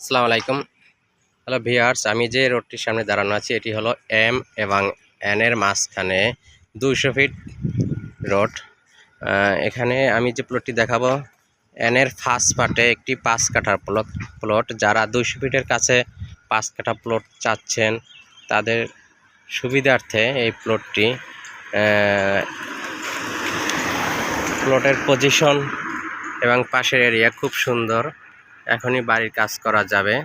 আসসালামু আলাইকুম। Hello viewers, আমি যে রোডটির সামনে দাঁড়ানো আছি এটি হলো এম এবং এন এর মাঝখানে 200 ফিট রোড। এখানে আমি যে প্লটটি দেখাবো, এন এর ফার্স্ট পার্টে একটি 5 কাঠার প্লট। যারা 200 ফিটের কাছে 5 কাঠা প্লট চাচ্ছেন তাদের সুবিধার্থে এই প্লটটি। প্লটের পজিশন এবং পাশের এরিয়া খুব সুন্দর। এখনই বাড়ির কাজ করা যাবে।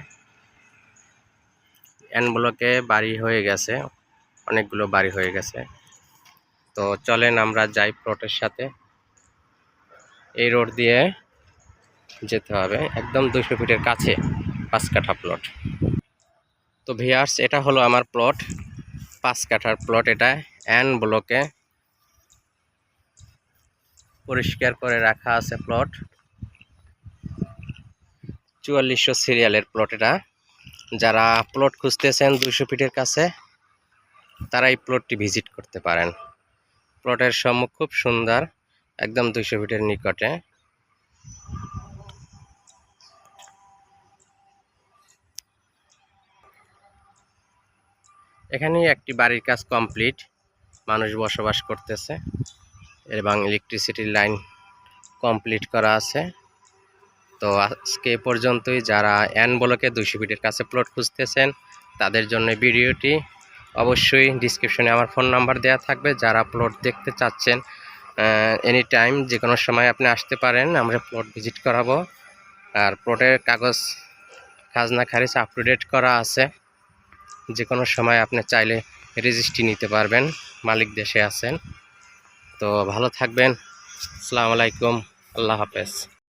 এন ব্লকে বাড়ি হয়ে গেছে, অনেকগুলো বাড়ি হয়ে গেছে। তো চলেন আমরা যাই প্লটের সাথে। এই রোড দিয়ে যেতে হবে, একদম 200 ফিটের কাছে 5 কাঠা প্লট। তো ভিউয়ার্স, এটা হলো আমার প্লট, 5 কাঠার প্লট। এটা এন ব্লকে পরিষ্কার করে রাখা আছে প্লট। 4400 সিরিয়ালের প্লট এটা। যারা প্লট খুঁজতেছেন 200 ফিটের কাছে তারা এই প্লটটি ভিজিট করতে পারেন। প্লটের সম্মুখ খুব সুন্দর, একদম 200 ফিটের নিকটে। এখানে একটি বাড়ির কাজ কমপ্লিট, মানুষ বসবাস করতেছে এবং ইলেকট্রিসিটির লাইন কমপ্লিট করা আছে। তো আজকে এ পর্যন্তই। যারা এন ব্লকে 200 ফিটের কাছে প্লট খুঁজতেছেন তাদের জন্য ভিডিওটি। অবশ্যই ডিসক্রিপশনে আমার ফোন নাম্বার দেওয়া থাকবে। যারা প্লট দেখতে চাচ্ছেন এনি টাইম, যে কোনো সময় আপনি আসতে পারেন, আমরা প্লট ভিজিট করাবো। আর প্লটের কাগজ খাজনা খারিজ আপ টু ডেট করা আছে। যে কোনো সময় আপনি চাইলে রেজিস্ট্রি নিতে পারবেন, মালিক দেশে আছেন। তো ভালো থাকবেন। আসসালামু আলাইকুম, আল্লাহ হাফেজ।